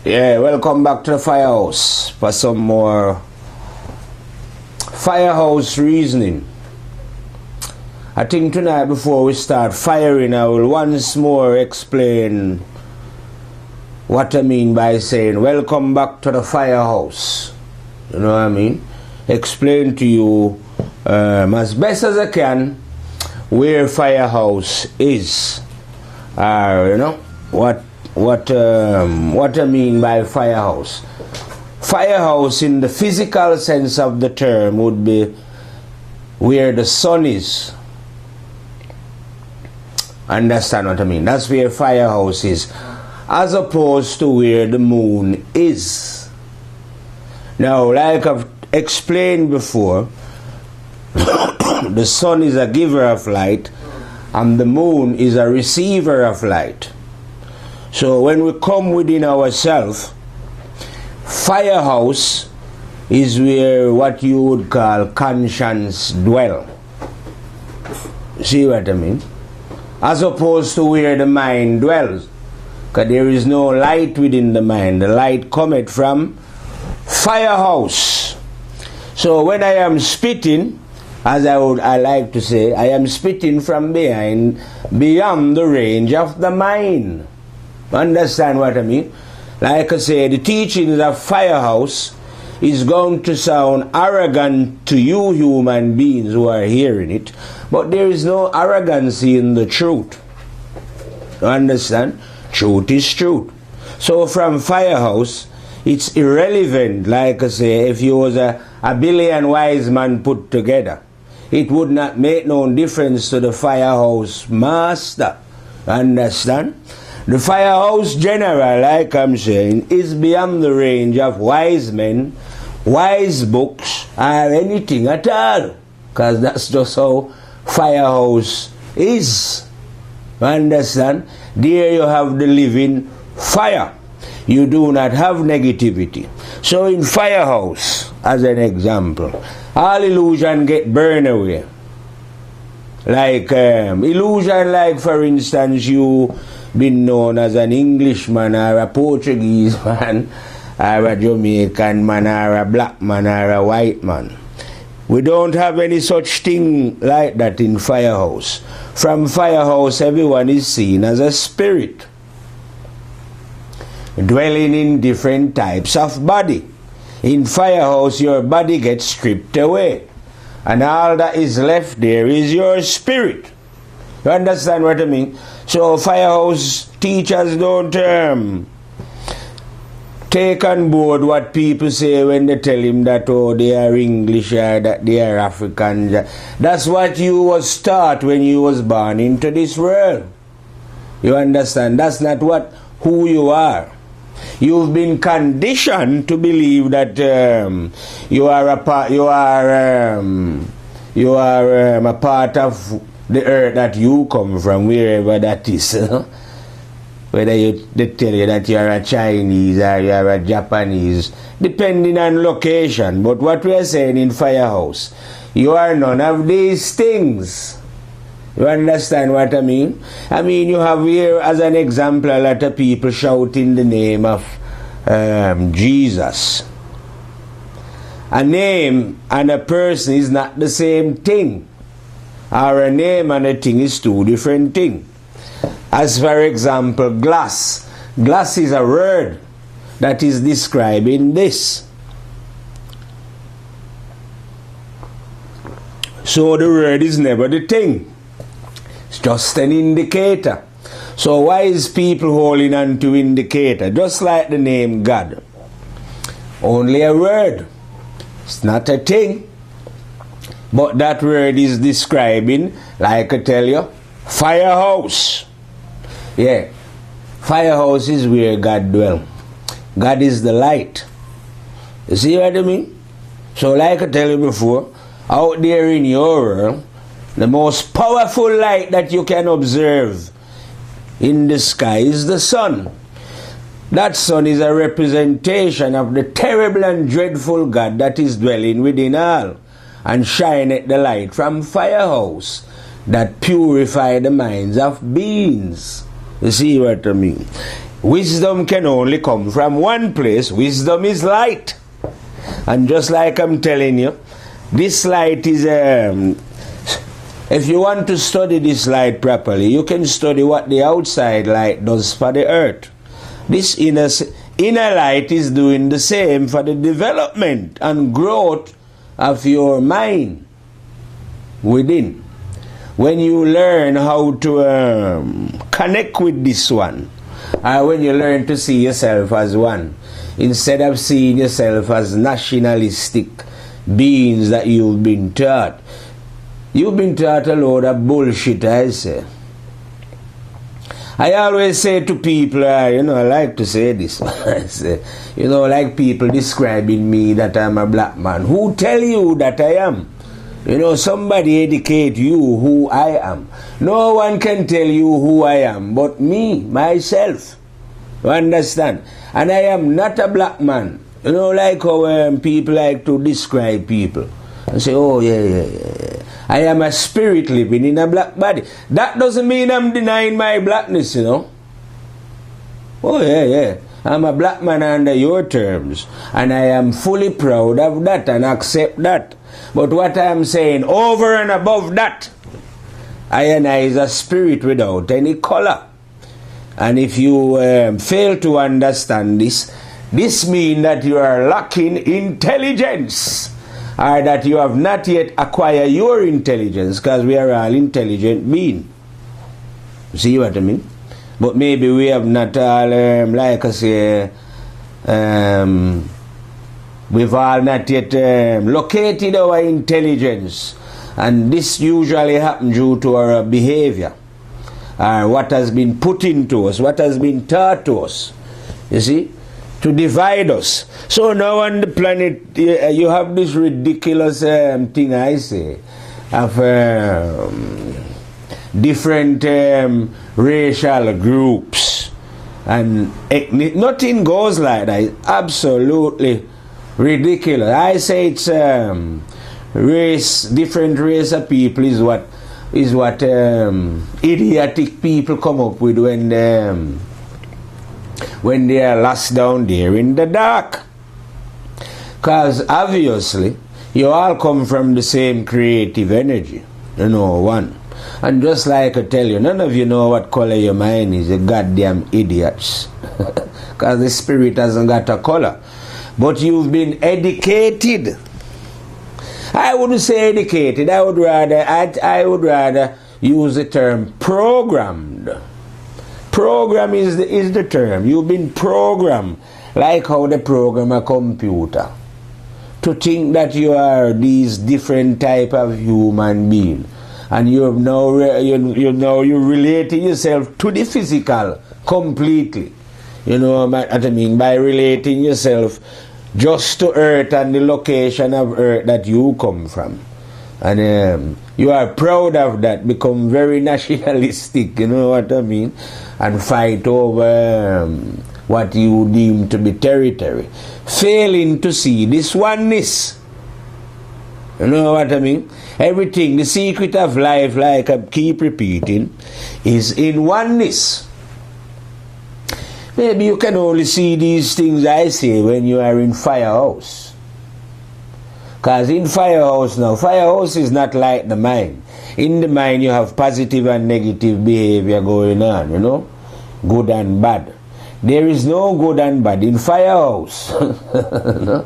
Yeah, welcome back to the Firehouse for some more Firehouse reasoning. I think tonight before we start firing, I will once more explain what I mean by saying welcome back to the Firehouse. You know what I mean? Explain to you as best as I can where Firehouse is. You know what I mean by firehouse. Firehouse in the physical sense of the term would be where the sun is. Understand what I mean? That's where firehouse is, as opposed to where the moon is. Now, like I've explained before, the sun is a giver of light and the moon is a receiver of light. So when we come within ourselves, firehouse is where what you would call conscience dwell. See what I mean? As opposed to where the mind dwells. Because there is no light within the mind. The light cometh from firehouse. So when I am spitting, as I like to say, I am spitting from beyond the range of the mind. Understand what I mean? Like I say, the teachings of Firehouse is going to sound arrogant to you human beings who are hearing it, but there is no arrogancy in the truth. You understand? Truth is truth. So from Firehouse, it's irrelevant, like I say, if you was a billion wise man put together. It would not make no difference to the Firehouse master. Understand? The Firehouse general, like I'm saying, is beyond the range of wise men, wise books, or anything at all. Because that's just how Firehouse is. Understand? There you have the living fire. You do not have negativity. So in Firehouse, as an example, all illusion get burned away. Like illusion, like for instance, you been known as an Englishman or a Portuguese man or a Jamaican man or a black man or a white man. We don't have any such thing like that in Firehouse. From Firehouse, everyone is seen as a spirit, dwelling in different types of body. In Firehouse, your body gets stripped away, and all that is left there is your spirit. You understand what I mean? So Firehouse teachers don't take on board what people say when they tell him that, oh, they are English or that they are African. That's what you was taught when you was born into this world. You understand? That's not who you are. You've been conditioned to believe that you are a part of the earth that you come from, wherever that is. Whether they tell you that you are a Chinese or you are a Japanese, depending on location. But what we are saying in Firehouse, you are none of these things. You understand what I mean? I mean, you have here, as an example, a lot of people shouting the name of Jesus. A name and a person is not the same thing. Or a name and a thing is two different things. As for example, glass. Glass is a word that is describing this. So the word is never the thing. It's just an indicator. So why is people holding on to indicator? Just like the name God. Only a word. It's not a thing. But that word is describing, like I tell you, Firehouse. Yeah. Firehouse is where God dwells. God is the light. You see what I mean? So like I tell you before, out there in your world, the most powerful light that you can observe in the sky is the sun. That sun is a representation of the terrible and dreadful God that is dwelling within all, and shineth the light from Firehouse that purify the minds of beings. You see what I mean? Wisdom can only come from one place. Wisdom is light. And just like I'm telling you, this light is, if you want to study this light properly, you can study what the outside light does for the earth. This inner light is doing the same for the development and growth of your mind within. When you learn how to connect with this one, or when you learn to see yourself as one, instead of seeing yourself as nationalistic beings that you've been taught. You've been taught a load of bullshit, I say. I always say to people, I like to say this. I say, like people describing me that I'm a black man. Who tell you that I am? Somebody educate you who I am. No one can tell you who I am but me, myself. You understand? And I am not a black man. Like how people like to describe people. And say, oh, yeah. I am a spirit living in a black body. That doesn't mean I'm denying my blackness, Oh, yeah. I'm a black man under your terms. And I am fully proud of that and accept that. But what I am saying, over and above that, I is a spirit without any color. And if you fail to understand this means that you are lacking intelligence, or that you have not yet acquired your intelligence, because we are all intelligent beings. See what I mean? But maybe we have not all, like I say, we've all not yet located our intelligence. And this usually happens due to our behavior, or what has been put into us, what has been taught to us. You see? To divide us. So now on the planet, you have this ridiculous thing, I say, of different racial groups and ethnic. Nothing goes like that. It's absolutely ridiculous. I say it's different race of people is what idiotic people come up with when they are lost down there in the dark. Because obviously, you all come from the same creative energy. One. And just like I tell you, none of you know what color your mind is, you goddamn idiots. Because the spirit hasn't got a color. But you've been educated. I wouldn't say educated, I would rather use the term programmed. Program is the term. You've been programmed, like how they program a computer, to think that you are these different type of human being, and you're relating yourself to the physical completely. What I mean by relating yourself just to Earth and the location of Earth that you come from. And you are proud of that, become very nationalistic, you know what I mean, and fight over what you deem to be territory, failing to see this oneness. You know what I mean? Everything, the secret of life, like I keep repeating, is in oneness. Maybe you can only see these things I say when you are in Firehouse. Because in Firehouse now, Firehouse is not like the mind. In the mind you have positive and negative behavior going on, good and bad. There is no good and bad in Firehouse. No?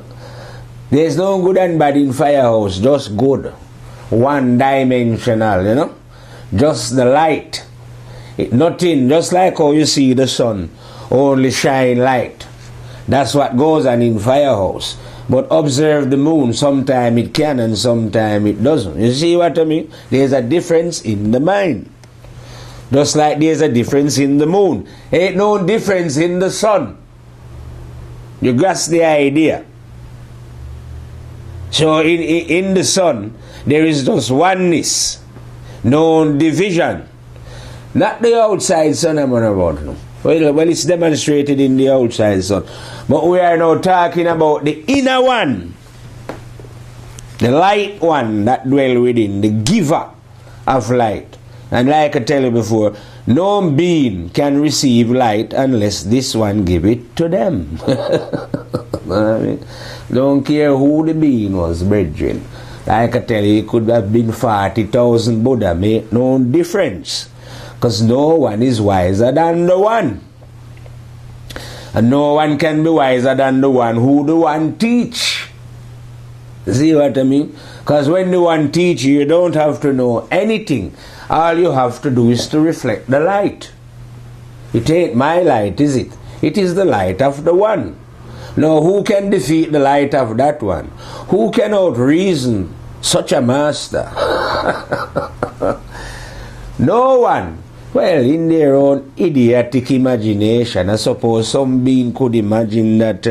There is no good and bad in Firehouse, just good. One dimensional, just the light. Nothing, just like how you see the sun, only shine light. That's what goes on in Firehouse. But observe the moon, sometime it can and sometime it doesn't. You see what I mean? There's a difference in the mind. Just like there's a difference in the moon. Ain't no difference in the sun. You grasp the idea? So in the sun, there is just oneness. No division. Not the outside sun I'm on about now. Well, it's demonstrated in the outside sun. But we are now talking about the inner one. The light one that dwell within. The giver of light. And like I tell you before, No being can receive light unless this one give it to them. I mean, don't care who the being was, brethren. Like I tell you, it could have been 40,000 Buddha, make no difference. Because no one is wiser than the one. And no one can be wiser than the one who the one teach. See what I mean? Because when the one teach you, you don't have to know anything. All you have to do is to reflect the light. It ain't my light, is it? It is the light of the one. Now, who can defeat the light of that one? Who can outreason such a master? No one. Well, in their own idiotic imagination, I suppose some being could imagine that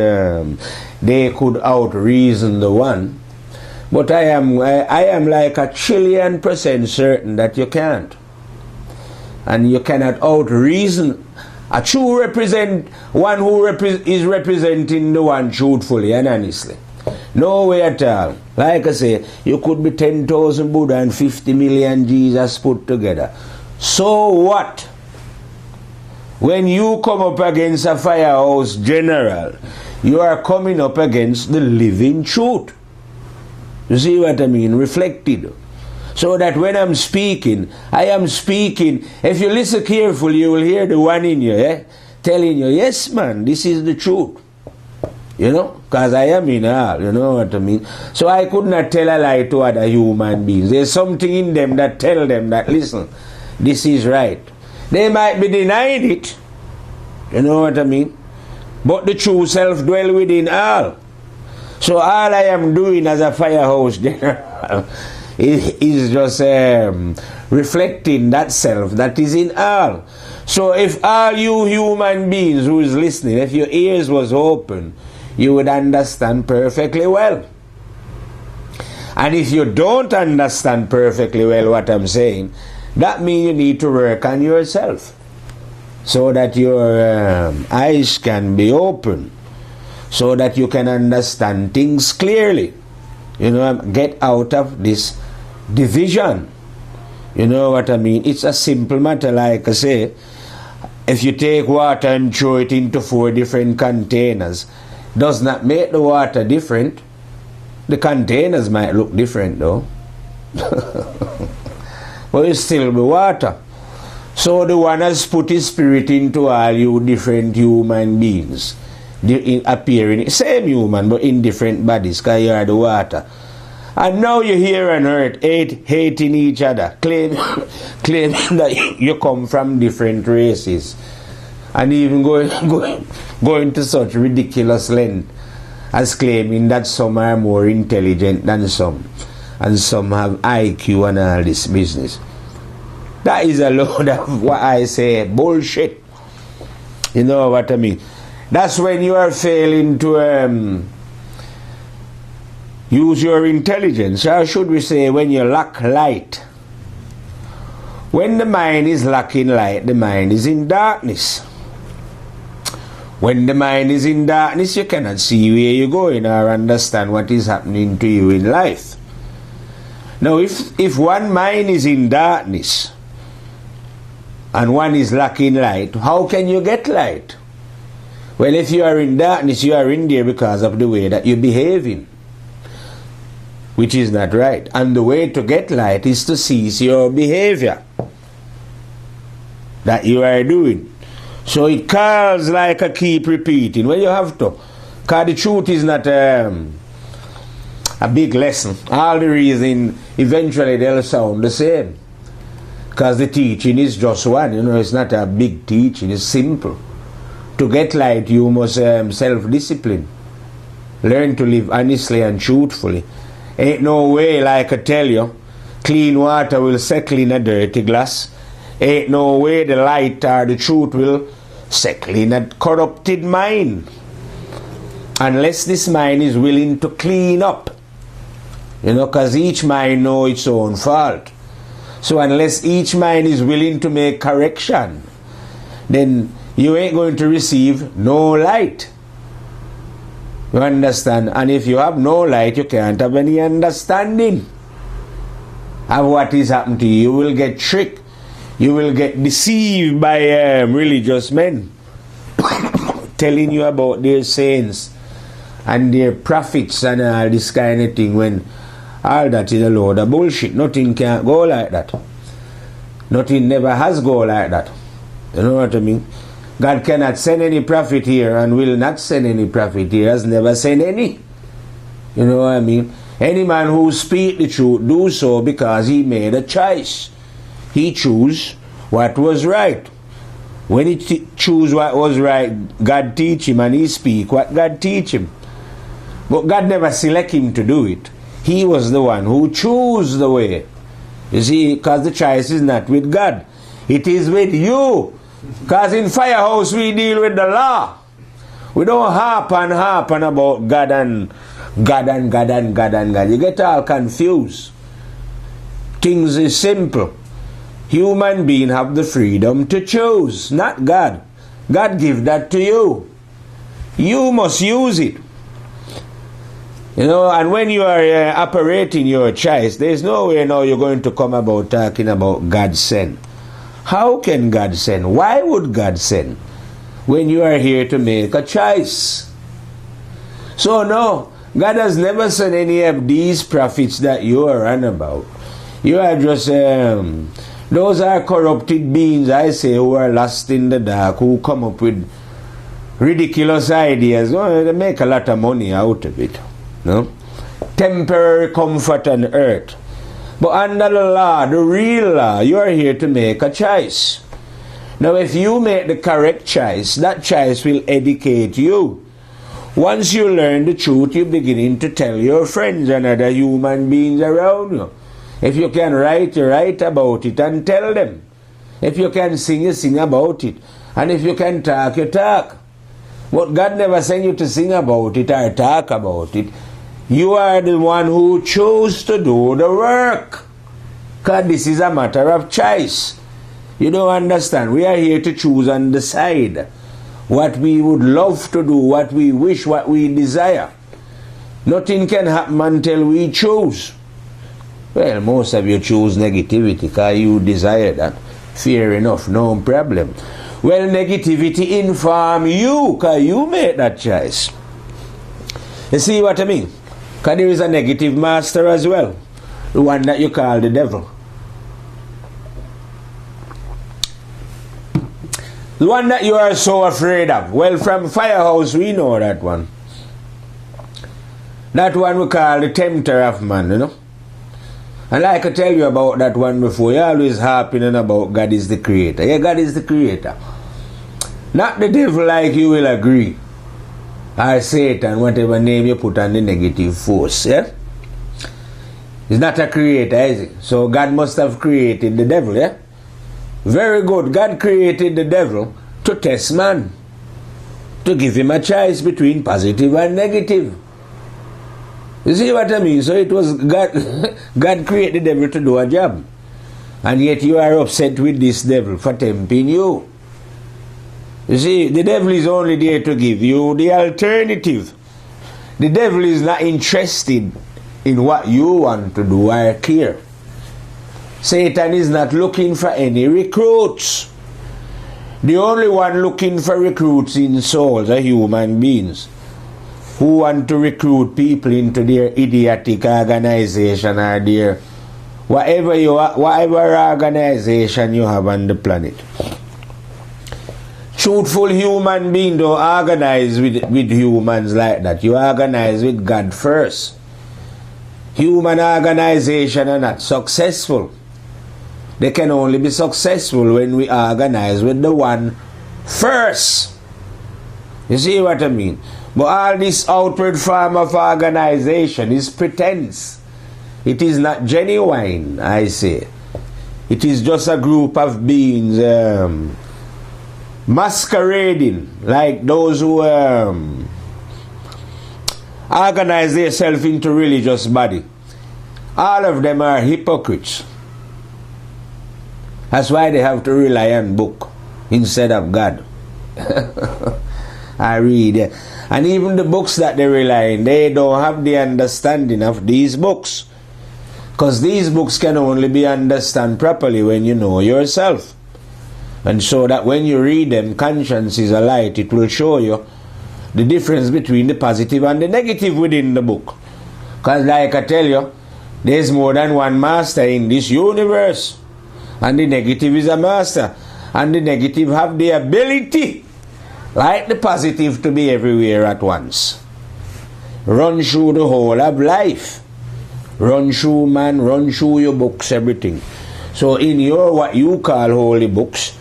they could outreason the one. But I am like 1,000,000,000% certain that you can't. And you cannot outreason a true one who is representing the one truthfully and honestly. No way at all. Like I say, you could be 10,000 Buddha and 50 million Jesus put together. So what? When you come up against a Firehouse general, you are coming up against the living truth. You see what I mean? Reflected. So that when I'm speaking, I am speaking. If you listen carefully, you will hear the one in you, telling you, yes man, this is the truth. You know, because I am in all, you know what I mean? So I could not tell a lie to other human beings. There's something in them that tell them that, listen, this is right. They might be denying it, you know what I mean? But the true self dwell within all. So all I am doing as a Firehouse general is just reflecting that self that is in all. So if all you human beings who is listening, if your ears was open, you would understand perfectly well. And if you don't understand perfectly well what I'm saying, that means you need to work on yourself so that your eyes can be open, so that you can understand things clearly. You know, get out of this division. You know what I mean? It's a simple matter, like I say. If you take water and throw it into 4 different containers, does not make the water different. The containers might look different though. But it still be water. So the one has put his spirit into all you different human beings. Appearing, same human, but in different bodies, because you are the water. And now you're here on earth, hating each other, claiming that you come from different races, and even going to such ridiculous length as claiming that some are more intelligent than some, and some have IQ and all this business. That is a load of what I say, bullshit. You know what I mean? That's when you are failing to use your intelligence, or should we say when you lack light. When the mind is lacking light, the mind is in darkness. When the mind is in darkness, you cannot see where you're going or understand what is happening to you in life. Now, if one mind is in darkness and one is lacking light, how can you get light? Well, if you are in darkness, you are in there because of the way that you're behaving, which is not right. And the way to get light is to cease your behavior that you are doing. So it calls like a keep repeating. Well, you have to. Because the truth is not a big lesson. All the reason, eventually they'll sound the same. Because the teaching is just one. You know, it's not a big teaching. It's simple. To get light, you must self-discipline. Learn to live honestly and truthfully. Ain't no way, like I tell you, clean water will settle in a dirty glass. Ain't no way the light or the truth will settle in a corrupted mind. Unless this mind is willing to clean up. You know, because each mind knows its own fault. So unless each mind is willing to make correction, then you ain't going to receive no light. You understand? And if you have no light, you can't have any understanding of what is happening to you. You will get tricked. you will get deceived by religious men telling you about their saints and their prophets and all this kind of thing, when all that is a load of bullshit. Nothing can go like that. Nothing never has go like that. You know what I mean? God cannot send any prophet here and will not send any prophet here, has never sent any. You know what I mean? Any man who speak the truth do so because he made a choice. He chose what was right. When he choose what was right, God teach him, and he speak what God teach him. But God never select him to do it. He was the one who chose the way. You see, because the choice is not with God. It is with you. Because in Firehouse we deal with the law. We don't harp on about God and God and God and God and God. You get all confused. Things is simple. Human beings have the freedom to choose, not God. God give that to you. You must use it. You know, and when you are operating your choice, there is no way now you're going to come about talking about God send. How can God send? Why would God send when you are here to make a choice? So no, God has never sent any of these prophets that you are on about. You are just, those are corrupted beings, I say, who are lost in the dark, who come up with ridiculous ideas. Well, they make a lot of money out of it. No? Temporary comfort on earth. But under the law, the real law, you are here to make a choice. Now if you make the correct choice, that choice will educate you. Once you learn the truth, you're beginning to tell your friends and other human beings around you. If you can write, you write about it and tell them. If you can sing, you sing about it. And if you can talk, you talk. But God never sent you to sing about it or talk about it. You are the one who chose to do the work. Because this is a matter of choice. You don't understand. We are here to choose and decide what we would love to do, what we wish, what we desire. Nothing can happen until we choose. Well, most of you choose negativity because you desire that. Fair enough, no problem. Well, negativity inform you because you made that choice. You see what I mean? Because there is a negative master as well. The one that you call the devil. The one that you are so afraid of. Well, from Firehouse we know that one. That one we call the tempter of man, you know. And like I tell you about that one before, you're always harping on about God is the creator. Yeah, God is the creator. Not the devil, like you will agree. Or Satan, whatever name you put on the negative force, yeah? He's not a creator, is he? So God must have created the devil, yeah? Very good. God created the devil to test man. To give him a choice between positive and negative. You see what I mean? So it was God, God created the devil to do a job. And yet you are upset with this devil for tempting you. You see, the devil is only there to give you the alternative. The devil is not interested in what you want to do or care. Satan is not looking for any recruits. The only one looking for recruits in souls are human beings who want to recruit people into their idiotic organization or their whatever organization you have on the planet. Truthful human beings don't organize with humans like that. You organize with God first. Human organizations are not successful. They can only be successful when we organize with the one first. You see what I mean? But all this outward form of organization is pretense. It is not genuine, I say. It is just a group of beings masquerading like those who organize themselves into religious body. All of them are hypocrites. That's why they have to rely on book instead of God. I read it. And even the books that they rely on, they don't have the understanding of these books. Because these books can only be understood properly when you know yourself. And so that when you read them, conscience is a light. It will show you the difference between the positive and the negative within the book. Because like I tell you, there's more than one master in this universe. And the negative is a master. And the negative have the ability, like the positive, to be everywhere at once. Run through the whole of life. Run through man, run through your books, everything. So in your what you call holy books,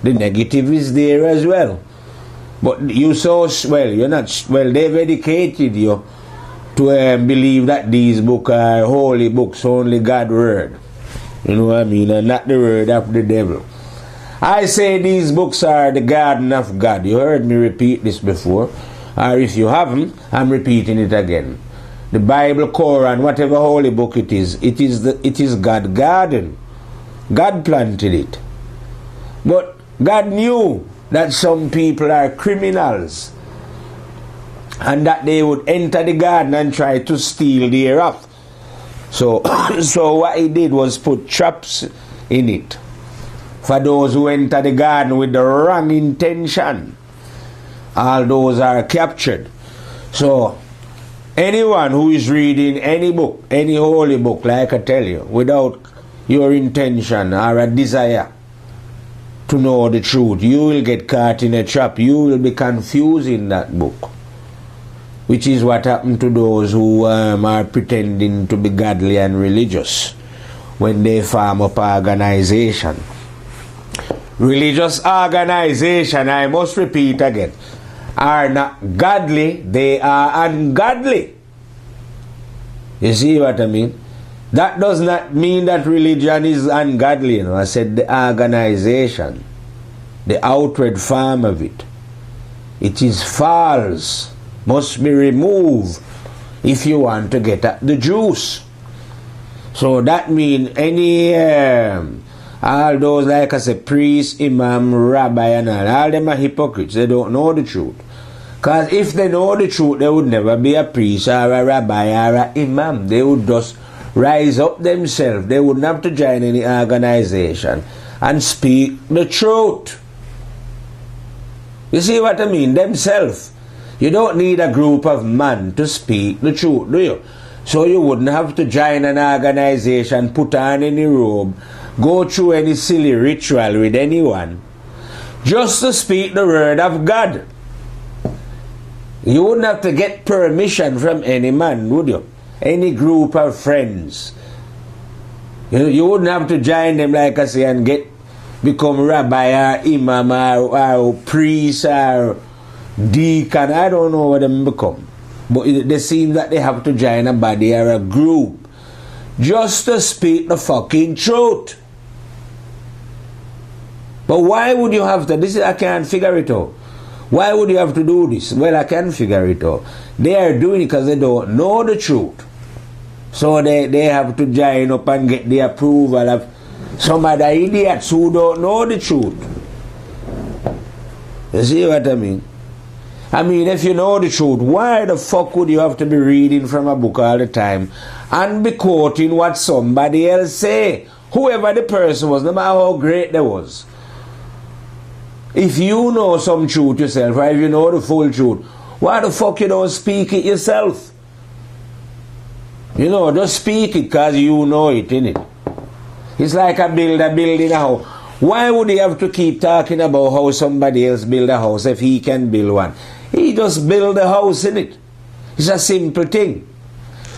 the negative is there as well. But you so well, you're not well. They've educated you to believe that these books are holy books, only God's word. You know what I mean, and not the word of the devil. I say these books are the garden of God. You heard me repeat this before, or if you haven't, I'm repeating it again. The Bible, Quran, whatever holy book it is God's garden. God planted it. But God knew that some people are criminals and that they would enter the garden and try to steal thereof. So what he did was put traps in it for those who enter the garden with the wrong intention. All those are captured. So anyone who is reading any book, any holy book, like I tell you, without your intention or a desire to know the truth, you will get caught in a trap. You will be confused in that book, which is what happened to those who are pretending to be godly and religious when they form up organization. Religious organization, I must repeat again, are not godly, they are ungodly. You see what I mean? That does not mean that religion is ungodly, you know. I said the organization, the outward form of it. It is false, must be removed if you want to get at the juice. So that means any, all those, like I said, priest, imam, rabbi and all them are hypocrites. They don't know the truth. Because if they know the truth, there would never be a priest or a rabbi or an imam. They would just rise up themselves. They wouldn't have to join any organization and speak the truth. You see what I mean? Themselves. You don't need a group of men to speak the truth, do you? So you wouldn't have to join an organization, put on any robe, go through any silly ritual with anyone, just to speak the word of God. You wouldn't have to get permission from any man, would you? Any group of friends. You wouldn't have to join them, like I say, and become rabbi or imam or priest or deacon. I don't know what them become. But they seem that they have to join a body or a group just to speak the fucking truth. But why would you have to? I can't figure it out. Why would you have to do this? Well, I can figure it out. They are doing it because they don't know the truth. So they have to join up and get the approval of some other idiots who don't know the truth. You see what I mean? I mean, if you know the truth, why the fuck would you have to be reading from a book all the time and be quoting what somebody else say? Whoever the person was, no matter how great they was. If you know some truth yourself, or if you know the full truth, why the fuck you don't speak it yourself? You know, just speak it because you know it, innit? It's like a builder building a house. Why would he have to keep talking about how somebody else build a house if he can build one? He just build a house, innit? It's a simple thing.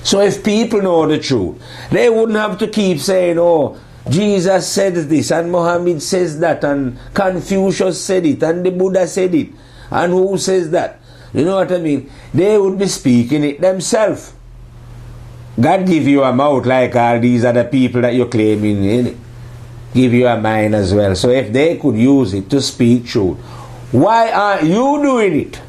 So if people know the truth, they wouldn't have to keep saying, oh, Jesus said this, and Muhammad says that, and Confucius said it, and the Buddha said it, and who says that? You know what I mean? They would be speaking it themselves. God give you a mouth like all these other people that you're claiming, innit? Give you a mind as well. So if they could use it to speak truth, why aren't you doing it?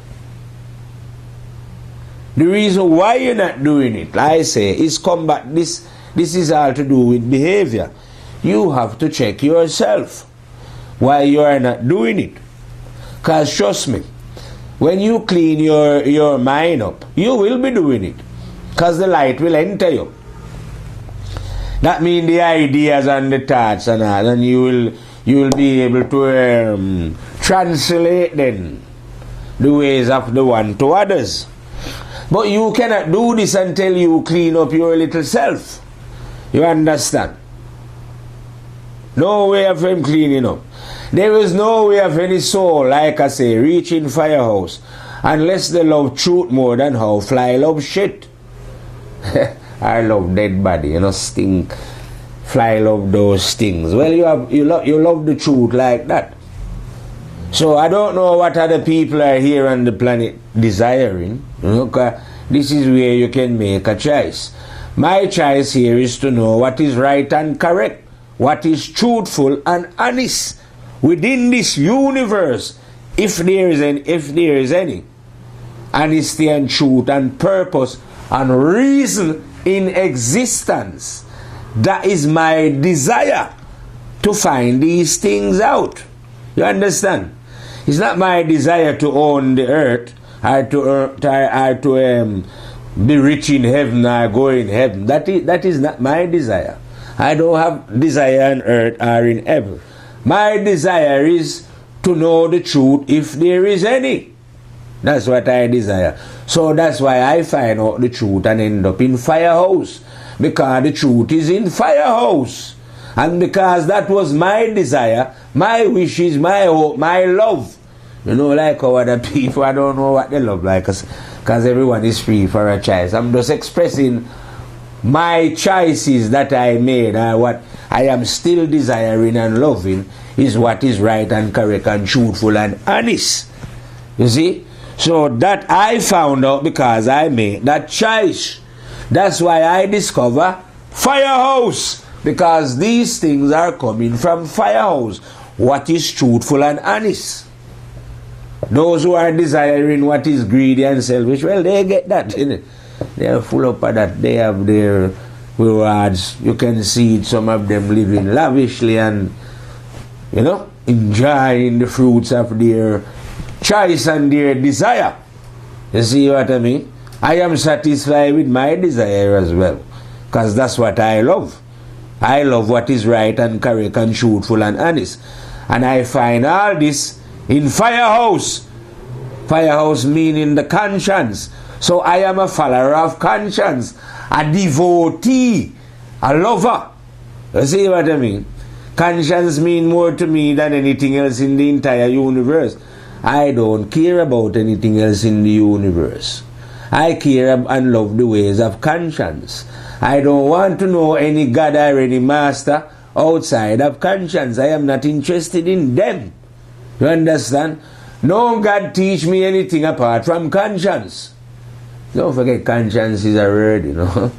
The reason why you're not doing it, like I say, is combat. This is all to do with behavior. You have to check yourself why you are not doing it. Because trust me, when you clean your mind up, you will be doing it. Because the light will enter you. That means the ideas and the thoughts and all, and you will be able to translate then the ways of the one to others. But you cannot do this until you clean up your little self. You understand? No way of him cleaning up. There is no way of any soul, like I say, reaching Firehouse unless they love truth more than how fly love shit. I love dead body, you know, stink. Fly love those things. Well, you love the truth like that. So I don't know what other people are here on the planet desiring. You know, 'cause this is where you can make a choice. My choice here is to know what is right and correct, what is truthful and honest within this universe, if there is any honesty and truth and purpose and reason in existence. That is my desire, to find these things out. You understand? It's not my desire to own the earth or to be rich in heaven or go in heaven. That is not my desire. I don't have desire on earth or in heaven. My desire is to know the truth if there is any. That's what I desire. So that's why I find out the truth and end up in Firehouse. Because the truth is in Firehouse. And because that was my desire, my wishes, my hope, my love. You know, like how other people, I don't know what they love like, because everyone is free for a choice. I'm just expressing my choices that I made, and what I am still desiring and loving is what is right and correct and truthful and honest. You see? So that I found out because I made that choice. That's why I discover Firehouse. Because these things are coming from Firehouse. What is truthful and honest. Those who are desiring what is greedy and selfish, well, they get that. Innit? They are full up of that. They have their rewards. You can see it, some of them living lavishly and, you know, enjoying the fruits of their choice and their desire. You see what I mean? I am satisfied with my desire as well. Because that's what I love. I love what is right and correct and truthful and honest. And I find all this in Firehouse. Firehouse meaning the conscience. So I am a follower of conscience, a devotee, a lover. You see what I mean? Conscience means more to me than anything else in the entire universe. I don't care about anything else in the universe. I care and love the ways of conscience. I don't want to know any God or any master outside of conscience. I am not interested in them. You understand? No God teach me anything apart from conscience. Don't forget, conscience is a word, you know.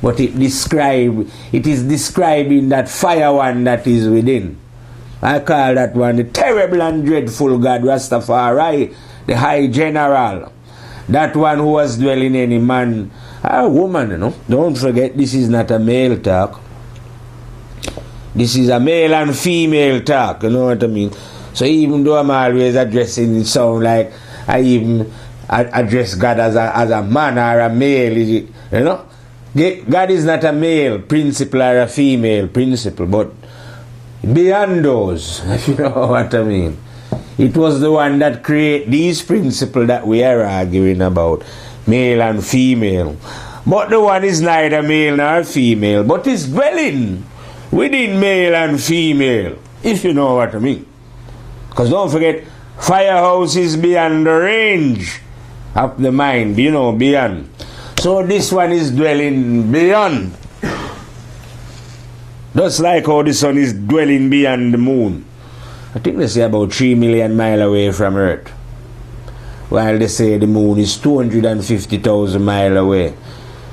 But it is describing that fire one that is within. I call that one the terrible and dreadful God Rastafari, the High General. That one who was dwelling in any man or woman, you know. Don't forget, this is not a male talk. This is a male and female talk, you know what I mean? So even though I'm always addressing it sound like I even address God as a man or a male, you know? God is not a male principle or a female principle, but beyond those, if you know what I mean. It was the one that created these principles that we are arguing about, male and female. But the one is neither male nor female, but is dwelling within male and female, if you know what I mean. Because don't forget, Firehouse is beyond the range of the mind, you know, beyond. So this one is dwelling beyond. Just like how the sun is dwelling beyond the moon. I think they say about 3 million miles away from Earth. While they say the moon is 250,000 miles away.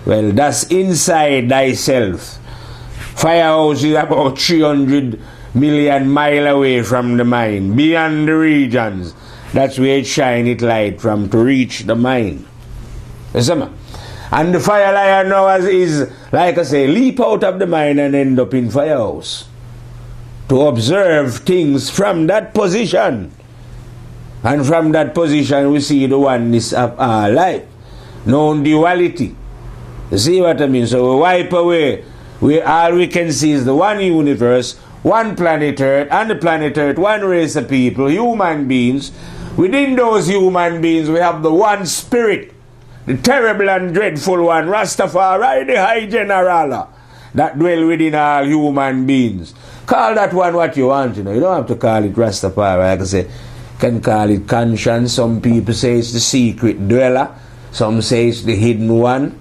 Well, that's inside thyself. Firehouse is about 300 million miles away from the mind, beyond the regions. That's where it shines its light from to reach the mind. You see me? And the fire lion now is, like I say, leap out of the mind and end up in Firehouse. To observe things from that position. And from that position we see the oneness of our life. Non-duality. You see what I mean? So we wipe away all we can see is the one universe, one planet Earth, and the planet Earth, one race of people, human beings. Within those human beings, we have the one spirit, the terrible and dreadful one, Rastafari, the High General, that dwell within all human beings. Call that one what you want, you know. You don't have to call it Rastafari. Like I say, you can call it conscience. Some people say it's the secret dweller. Some say it's the hidden one.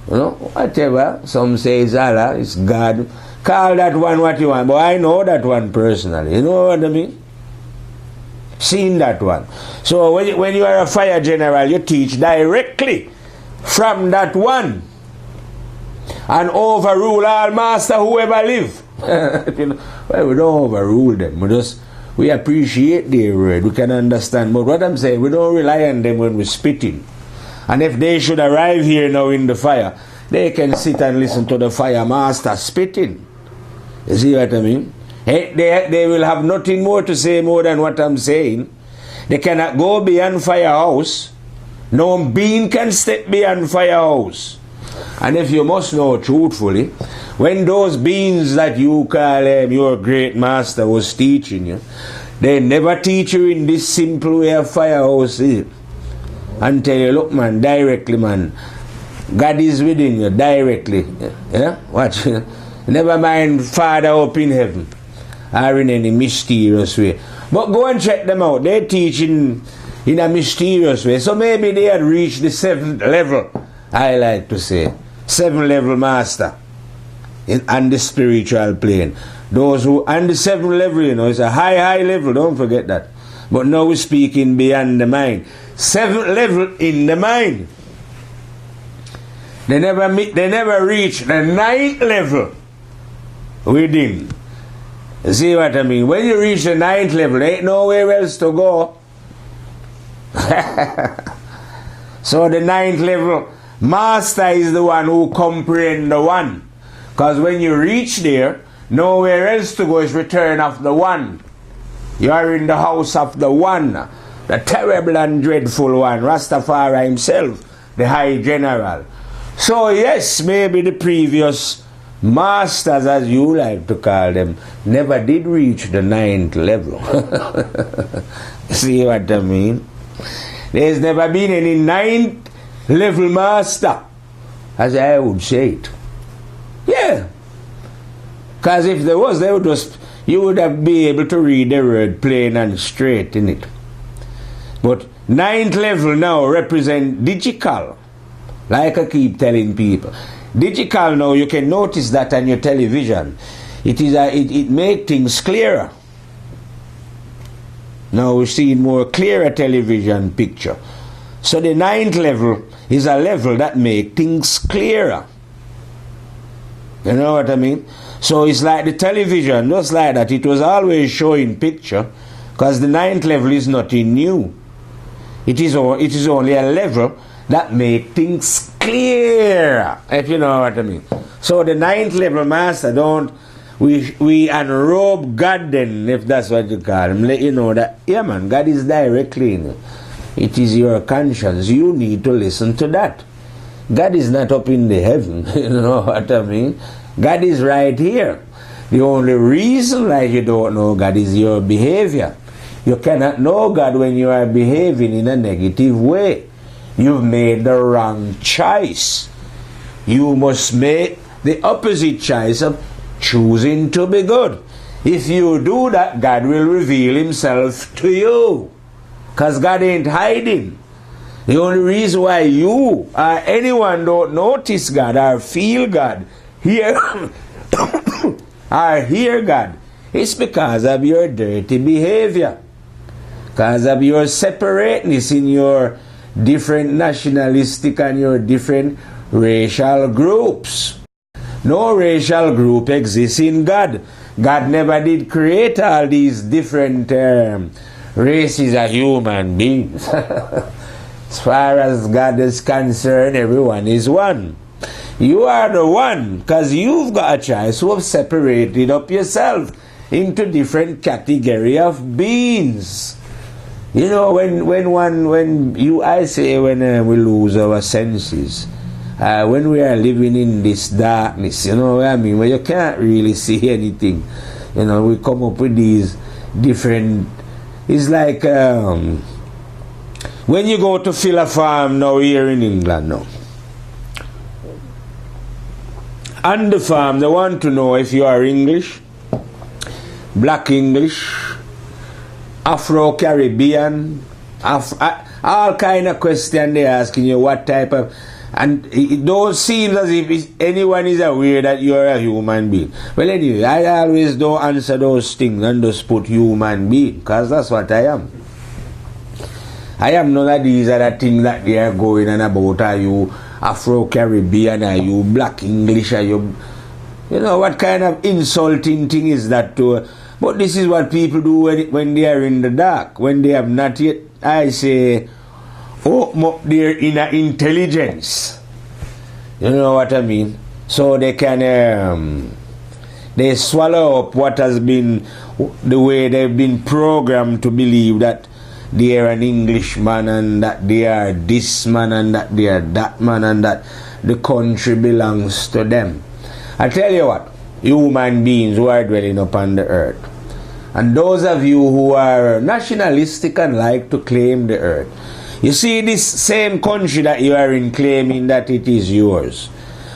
You know, whatever. Some say it's Allah, it's God. Call that one what you want. But I know that one personally. You know what I mean? Seen that one. So when you are a fire general, you teach directly from that one and overrule all master whoever live. You know, well, we don't overrule them. We appreciate their word. We can understand. But what I'm saying, we don't rely on them when we're spitting. And if they should arrive here now in the fire, they can sit and listen to the fire master spitting. You see what I mean? They will have nothing more to say more than what I'm saying. They cannot go beyond Firehouse. No being can step beyond Firehouse. And if you must know truthfully, when those beings that you call your great master was teaching you, they never teach you in this simple way of Firehouse is. And tell you, look man, directly man, God is within you directly. Yeah? Watch. Never mind Father up in heaven or in any mysterious way. But go and check them out. They teach in a mysterious way. So maybe they had reached the 7th level, I like to say. 7th level master on the spiritual plane. Those who, and the 7th level, you know, it's a high level, don't forget that. But now we're speaking beyond the mind. 7th level in the mind. They never reach the 9th level within. You see what I mean? When you reach the 9th level, there ain't nowhere else to go. So the 9th level master is the one who comprehends the one. Because when you reach there, nowhere else to go is return of the one. You are in the house of the one, the terrible and dreadful one, Rastafari himself, the High General. So yes, maybe the previous masters, as you like to call them, never did reach the 9th level. See what I mean? There's never been any 9th level master, as I would say it. Yeah. Because if there was, they would just, you would have been able to read the word plain and straight in it. But 9th level now represent digital. Like I keep telling people. Digital now, you can notice that on your television. It makes things clearer. Now we're seeing more clearer television picture. So the 9th level is a level that makes things clearer. You know what I mean? So it's like the television, just like that. It was always showing picture, because the 9th level is nothing new. It is only a level that makes things clear, if you know what I mean. So the 9th level master, we unrobe God then, if that's what you call him, let you know that, yeah man, God is directly in you. It is your conscience. You need to listen to that. God is not up in the heaven, you know what I mean? God is right here. The only reason why you don't know God is your behavior. You cannot know God when you are behaving in a negative way. You've made the wrong choice. You must make the opposite choice of choosing to be good. If you do that, God will reveal himself to you. Because God ain't hiding. The only reason why you or anyone don't notice God or feel God, hear or hear God, is because of your dirty behavior. Because of your separateness in your different nationalistic and your different racial groups. No racial group exists in God. God never did create all these different races of human beings. As far as God is concerned, everyone is one. You are the one, because you've got a choice to have separated up yourself into different category of beings. You know, when we lose our senses when we are living in this darkness, you know what I mean, where you can't really see anything, you know, we come up with these different, it's like when you go to fill a farm now here in England now, on the farm they want to know if you are English, Black English, Afro-Caribbean, all kind of questions they asking you, what type of, and it don't seem as if anyone is aware that you are a human being. Well, anyway, I always don't answer those things and just put human being, because that's what I am. I am none of these other things that they are going on about. Are you Afro-Caribbean? Are you Black English? Are you know, what kind of insulting thing is that to? But this is what people do when they are in the dark, when they have not yet, I say, open up their inner intelligence. You know what I mean? So they can, they swallow up what has been, the way they've been programmed to believe that they are an Englishman and that they are this man and that they are that man and that the country belongs to them. I tell you what, human beings who are dwelling upon the earth, and those of you who are nationalistic and like to claim the earth, you see this same country that you are in claiming that it is yours.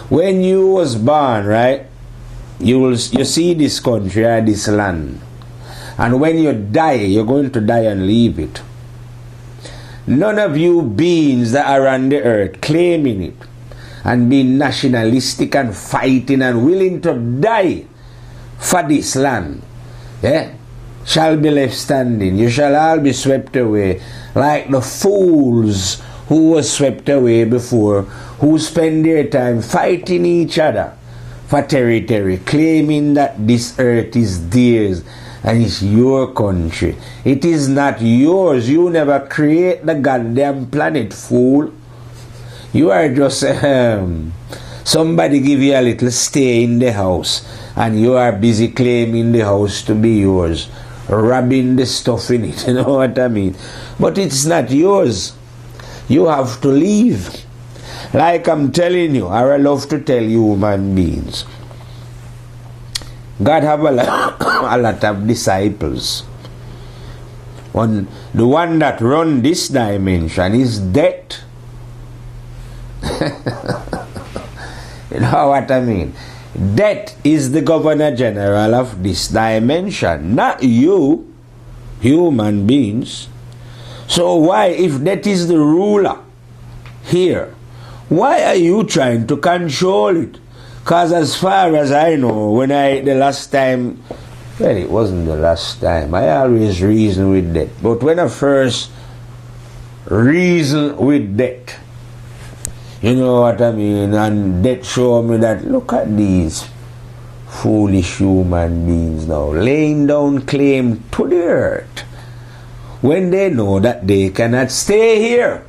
When you was born, right, you see this country or this land. And when you die, you're going to die and leave it. None of you beings that are on the earth claiming it and being nationalistic and fighting and willing to die for this land, shall be left standing. You shall all be swept away like the fools who were swept away before, who spend their time fighting each other for territory, claiming that this earth is theirs and it's your country. It is not yours. You never create the goddamn planet, fool. You are just somebody give you a little stay in the house and you are busy claiming the house to be yours, rubbing the stuff in it, you know what I mean? But it's not yours. You have to leave. Like I'm telling you, or I love to tell human beings, God have a lot of disciples. The one that run this dimension is death. You know what I mean? Death is the governor general of this dimension, not you, human beings. So why, if death is the ruler here, why are you trying to control it? Because as far as I know, the last time, well, it wasn't the last time, I always reason with death. But when I first reason with death, you know what I mean, and death showed me that, look at these foolish human beings now, laying down claim to the earth, when they know that they cannot stay here.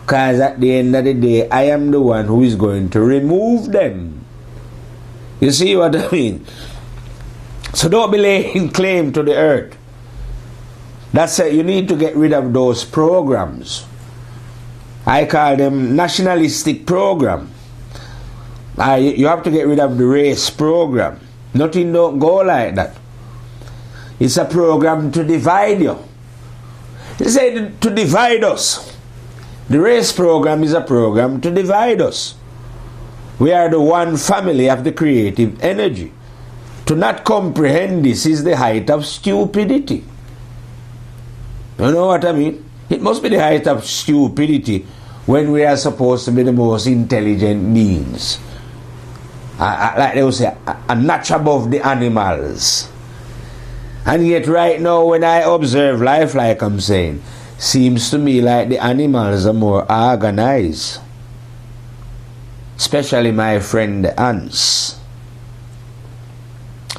Because at the end of the day, I am the one who is going to remove them. You see what I mean? So don't be laying claim to the earth. That's it. You need to get rid of those programs. I call them nationalistic program. You have to get rid of the race program. Nothing don't go like that. It's a program to divide you. They say to divide us. The race program is a program to divide us. We are the one family of the creative energy. To not comprehend this is the height of stupidity. You know what I mean? It must be the height of stupidity when we are supposed to be the most intelligent beings. Like they would say, a notch above the animals. And yet right now when I observe life, like I'm saying, seems to me like the animals are more organized. Especially my friend the ants.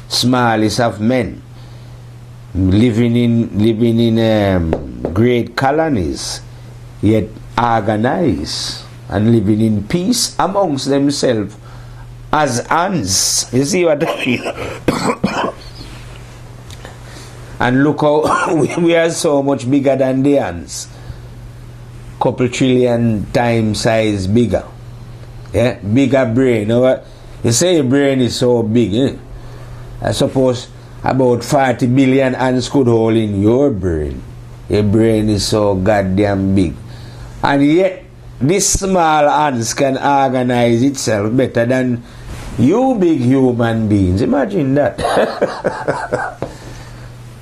Smallest of men. Living in great colonies. Yet organized. And living in peace amongst themselves. As ants. You see what I mean? And look how we are so much bigger than the ants. Couple trillion times size bigger. Yeah, bigger brain. You know what? You say your brain is so big, eh? I suppose about 40 billion ants could hold in your brain. Your brain is so goddamn big. And yet, this small ants can organize itself better than you big human beings. Imagine that.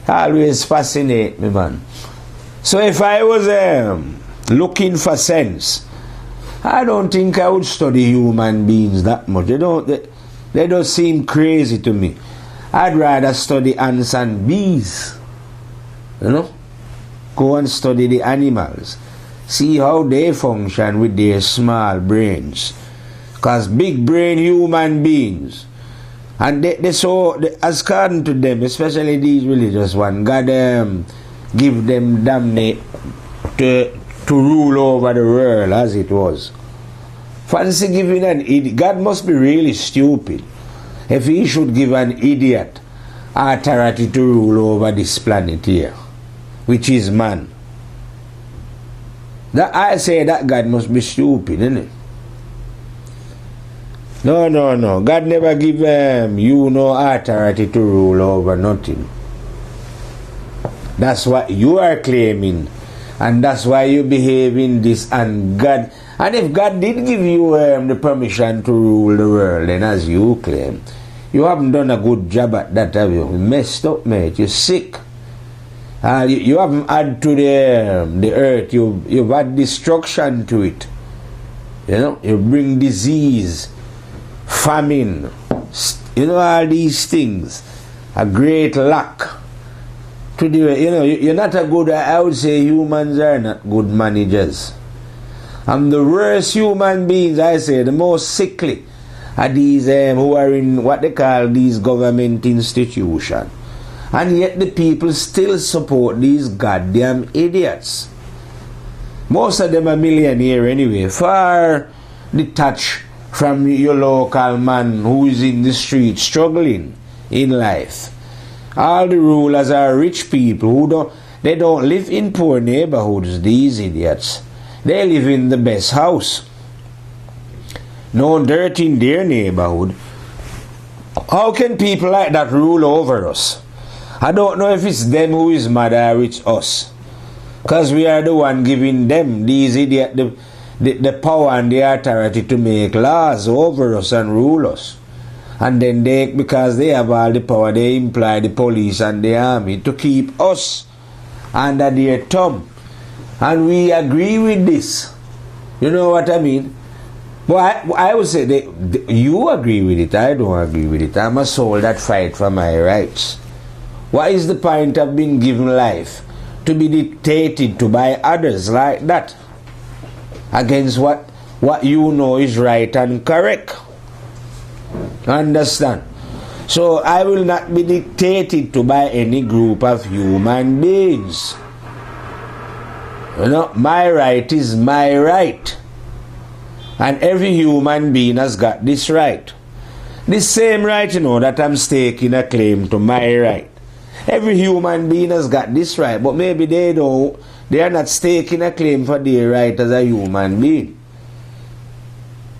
Always fascinate me, man. So if I was looking for sense, I don't think I would study human beings that much. They don't seem crazy to me. I'd rather study ants and bees. You know? Go and study the animals. See how they function with their small brains. Because big brain human beings, and they so, as according to them, especially these religious ones, God give them damnate to rule over the world as it was. Fancy giving an idiot. God must be really stupid if he should give an idiot authority to rule over this planet here, which is man. That I say that God must be stupid, isn't it? No. God never give you no authority to rule over nothing. That's what you are claiming, and that's why you behave in this. And God, and if God did give you the permission to rule the world, then as you claim, you haven't done a good job at that, have you? You messed up, mate. You're sick. You haven't added to the earth. You've had destruction to it. You know, you bring disease, famine, you know, all these things, a great lack to do. You know, you're not a good, I would say humans are not good managers. And the worst human beings, I say, the most sickly are these who are in what they call these government institutions. And yet the people still support these goddamn idiots. Most of them are millionaire anyway, far detached from your local man who is in the street struggling in life. All the rulers are rich people who don't live in poor neighborhoods, these idiots. They live in the best house. No dirt in their neighborhood. How can people like that rule over us? I don't know if it's them who is mad or it's us. Because we are the one giving them, these idiots, the power and the authority to make laws over us and rule us. And then because they have all the power, they employ the police and the army to keep us under their thumb. And we agree with this. You know what I mean? But I would say, you agree with it, I don't agree with it. I'm a soul that fight for my rights. What is the point of being given life? To be dictated to by others like that, against what you know is right and correct. Understand? So I will not be dictated to by any group of human beings. You know, my right is my right, and every human being has got this right. This same right, you know, that I'm staking a claim to my right. Every human being has got this right, but maybe they are not staking a claim for their right as a human being.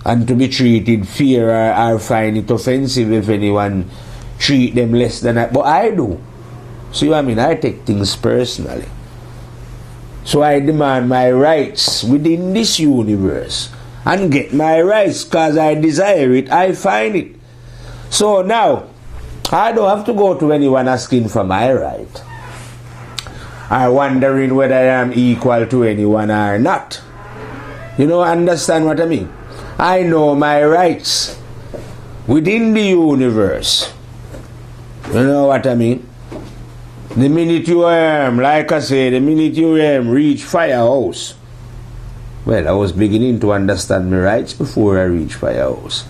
And to be treated fair or find it offensive if anyone treat them less than that. But I do. See what I mean? I take things personally. So I demand my rights within this universe. And get my rights because I desire it, I find it. So now, I don't have to go to anyone asking for my right, or wondering whether I am equal to anyone or not. You know, understand what I mean? I know my rights within the universe. You know what I mean? The minute you like I say, the minute you reach Firehouse, well, I was beginning to understand my rights before I reached Firehouse.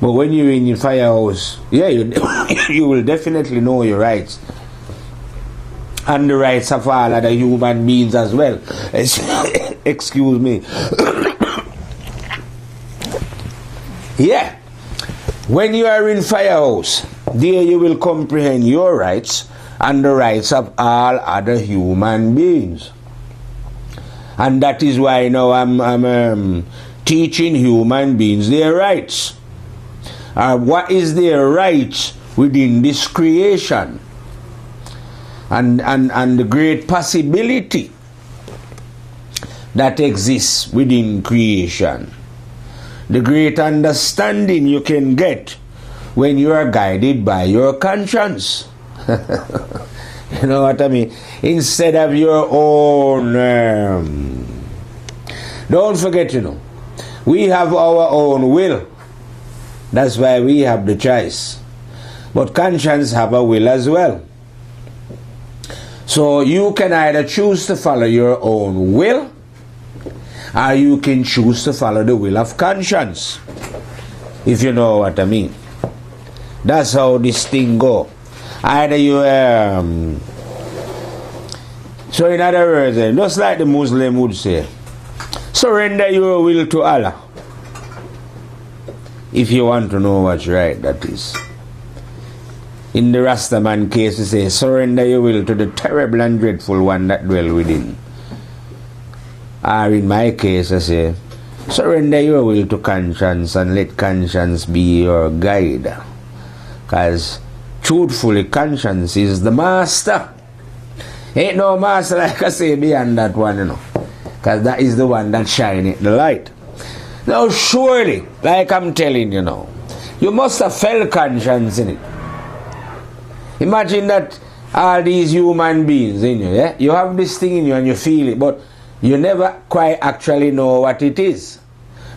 But when you're in your Firehouse, yeah, you will definitely know your rights. And the rights of all other human beings as well. Excuse me. Yeah. When you are in Firehouse, there you will comprehend your rights and the rights of all other human beings. And that is why now I'm teaching human beings their rights. What is their rights within this creation? And the great possibility that exists within creation. The great understanding you can get when you are guided by your conscience. You know what I mean? Instead of your own... don't forget, we have our own will. That's why we have the choice. But conscience have a will as well. So you can either choose to follow your own will, or you can choose to follow the will of conscience. If you know what I mean. That's how this thing go. Either you so in other words, just like the Muslim would say, surrender your will to Allah. If you want to know what's right, that is. In the Rastaman case, we say, surrender your will to the terrible and dreadful one that dwell within. Or in my case, I say, surrender your will to conscience and let conscience be your guide. Because, truthfully, conscience is the master. Ain't no master, like I say, beyond that one, Because that is the one that shineth the light. Now, surely, like I'm telling you now, you must have felt conscience in it. Imagine that all these human beings in you, yeah? You have this thing in you and you feel it, but you never quite actually know what it is.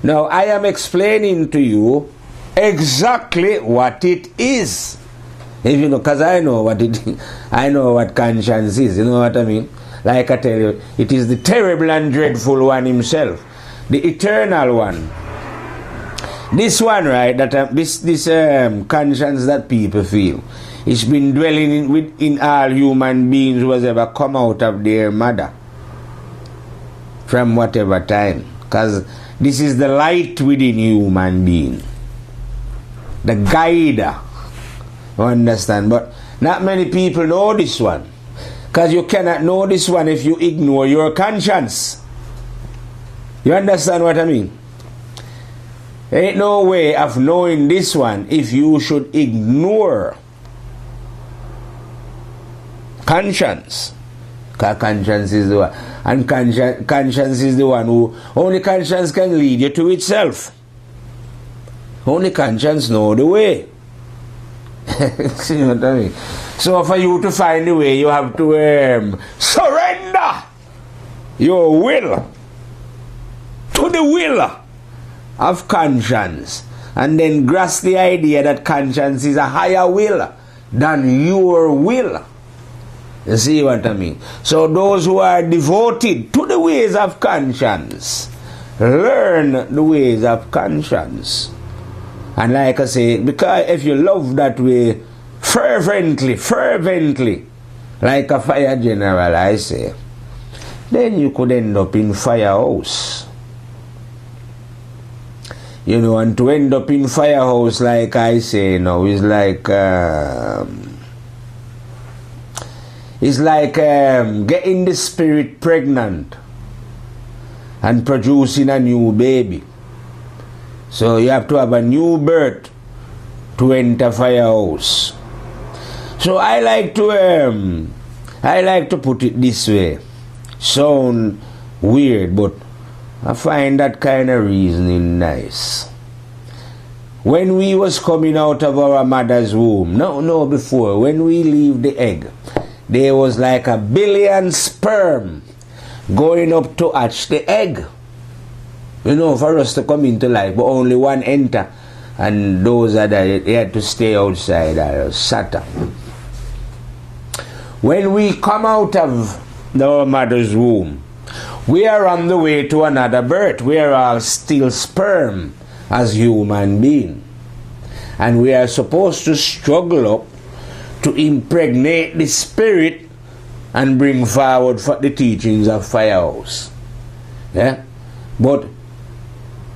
Now, I am explaining to you exactly what it is. If you know, because I know what it is. I know what conscience is, you know what I mean? Like I tell you, it is the terrible and dreadful one himself, the eternal one. This one, right, that this conscience that people feel, it's been dwelling in all human beings who has ever come out of their mother from whatever time. Because this is the light within human being, the guider. You understand? But not many people know this one. Because you cannot know this one if you ignore your conscience. You understand what I mean? There ain't no way of knowing this one if you should ignore conscience. Because conscience is the one. And conscience is the one who... Only conscience can lead you to itself. Only conscience knows the way. See what I mean? So for you to find the way, you have to surrender your will to the will of conscience, and then grasp the idea that conscience is a higher will than your will. You see what I mean? So those who are devoted to the ways of conscience learn the ways of conscience. And like I say, because if you love that way fervently, like a fire general, I say, then you could end up in Firehouse. You know, and to end up in Firehouse, like I say, is like getting the spirit pregnant and producing a new baby. So you have to have a new birth to enter Firehouse. So I like to put it this way. Sound weird, but I find that kind of reasoning nice. When we was coming out of our mother's womb, before, when we leave the egg, there was like 1 billion sperm going up to hatch the egg. You know, for us to come into life, but only one enter. And those that they had to stay outside are Satan. When we come out of our mother's womb, we are on the way to another birth. We are all still sperm as human beings. And we are supposed to struggle up to impregnate the spirit and bring forward for the teachings of Firehouse. Yeah? But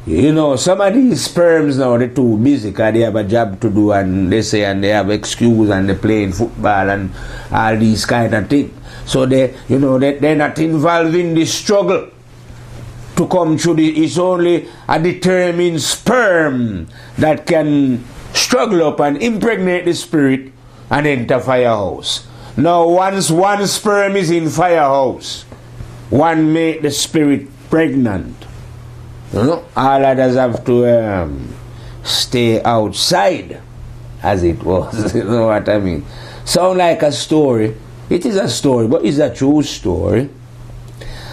you know, some of these sperms now, they're too busy because they have a job to do, and they say, and they have excuse, and they're playing football and all these kind of things. So they're not involved in this struggle. to come through it's only a determined sperm that can struggle up and impregnate the spirit and enter Firehouse. Now once one sperm is in Firehouse, one make the spirit pregnant. You know, all others have to stay outside, as it was. You know what I mean? Sound like a story. It is a story, but it's a true story.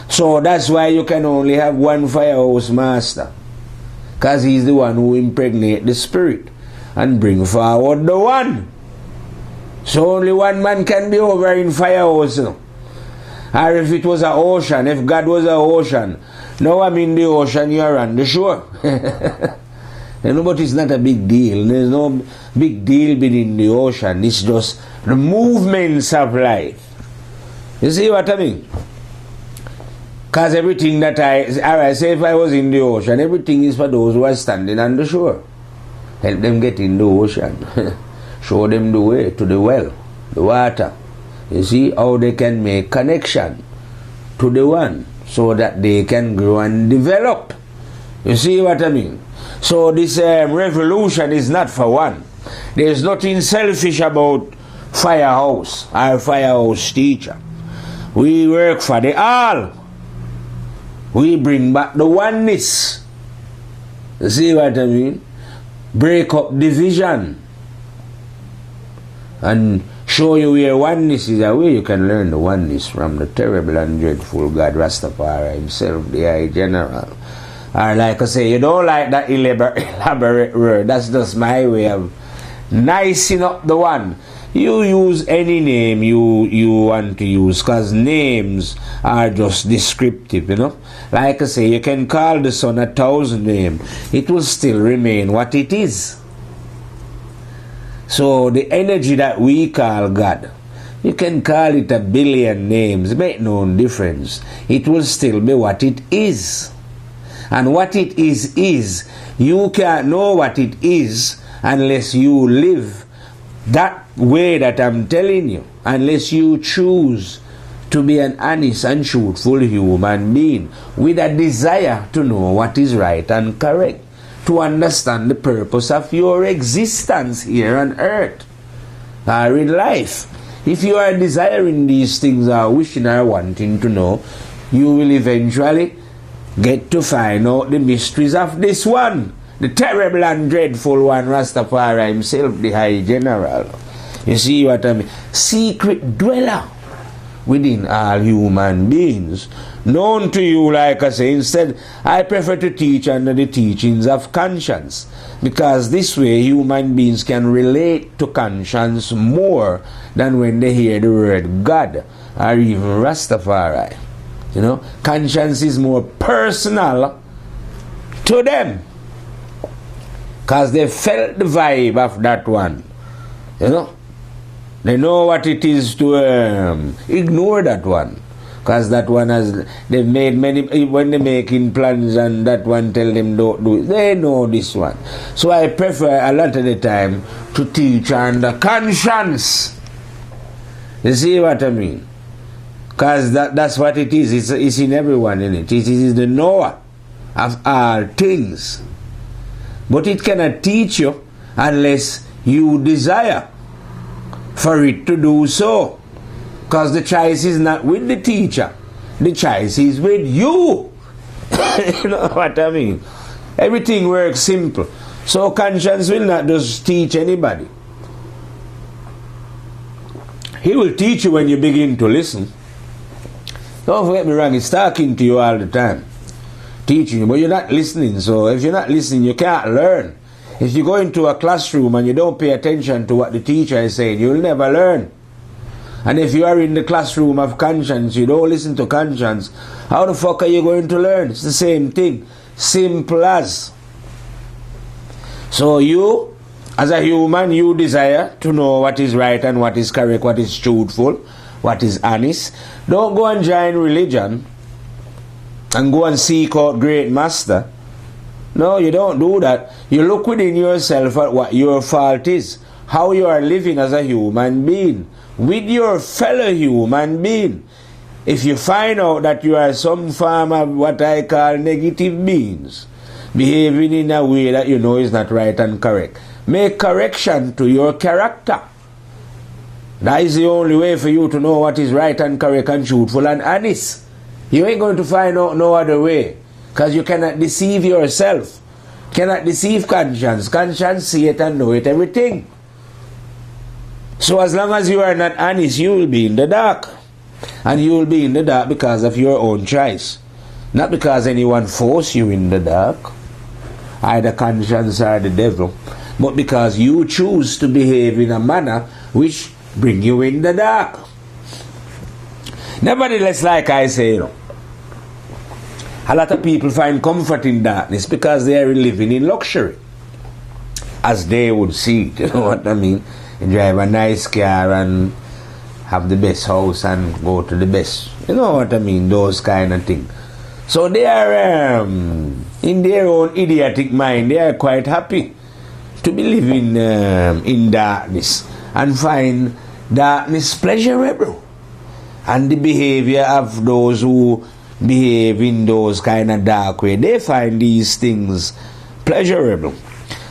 So that's why you can only have one Firehouse master, because he's the one who impregnate the spirit and bring forward the one. So only one man can be over in Firehouse. You know? Or if it was an ocean, if God was an ocean, now I'm in the ocean, you're on the shore. You know, but it's not a big deal. There's no big deal being in the ocean. It's just the movements of life. You see what I mean? Because everything that alright, say if I was in the ocean, everything is for those who are standing on the shore. Help them get in the ocean. Show them the way to the well, the water. You see how they can make connection to the one so that they can grow and develop. You see what I mean? So this revolution is not for one. There's nothing selfish about Firehouse, our Firehouse teacher. We work for the all. We bring back the oneness. You see what I mean? Break up division and show you where oneness is, a way you can learn the oneness from the terrible and dreadful God Rastafari himself, the High General. Or like I say, you don't like that elaborate word. That's just my way of nicing up the one. You use any name you want to use, because names are just descriptive, you know. Like I say, you can call the sun 1,000 names. It will still remain what it is. So the energy that we call God, you can call it 1 billion names. It make no difference. It will still be what it is. And what it is, you can't know what it is unless you live that way that I'm telling you. Unless you choose to be an honest and truthful human being with a desire to know what is right and correct, to understand the purpose of your existence here on earth or in life. If you are desiring these things or wishing or wanting to know, you will eventually get to find out the mysteries of this one, the terrible and dreadful one, Rastafari himself, the High General. You see what I mean? Secret dweller within all human beings. Known to you, like I say, instead, I prefer to teach under the teachings of conscience, because this way human beings can relate to conscience more than when they hear the word God or even Rastafari. You know, conscience is more personal to them, because they felt the vibe of that one. You know, they know what it is to ignore that one, because that one has, they've made many, when they're making plans and that one tell them don't do it, they know this one. So I prefer a lot of the time to teach under conscience. You see what I mean? Because that's what it is. It's in everyone, in it. It is the knower of all things. But it cannot teach you unless you desire for it to do so. Because the choice is not with the teacher. The choice is with you. You know what I mean? Everything works simple. So conscience will not just teach anybody. He will teach you when you begin to listen. Don't get me wrong, he's talking to you all the time, teaching you, but you're not listening. So if you're not listening, you can't learn. If you go into a classroom and you don't pay attention to what the teacher is saying, you'll never learn. And if you are in the classroom of conscience, you don't listen to conscience, how the fuck are you going to learn? It's the same thing. Simple as. So you, as a human, you desire to know what is right and what is correct, what is truthful, what is honest. Don't go and join religion and go and seek out great master. No, you don't do that. You look within yourself at what your fault is, how you are living as a human being with your fellow human being. if you find out that you are some form of what I call negative beings, behaving in a way that you know is not right and correct, make correction to your character. That is the only way for you to know what is right and correct and truthful and honest. You ain't going to find out no other way, because you cannot deceive yourself. Cannot deceive conscience. Conscience see it and know it everything. So as long as you are not honest, you will be in the dark. And you will be in the dark because of your own choice. Not because anyone forced you in the dark, either conscience or the devil, but because you choose to behave in a manner which bring you in the dark. Nevertheless, like I say, a lot of people find comfort in darkness because they are living in luxury, as they would see it. You know what I mean? You drive a nice car and have the best house and go to the best, you know what I mean, those kind of things. So they are in their own idiotic mind, they are quite happy to be living in darkness and find darkness pleasurable. And the behavior of those who behave in those kind of dark way, they find these things pleasurable.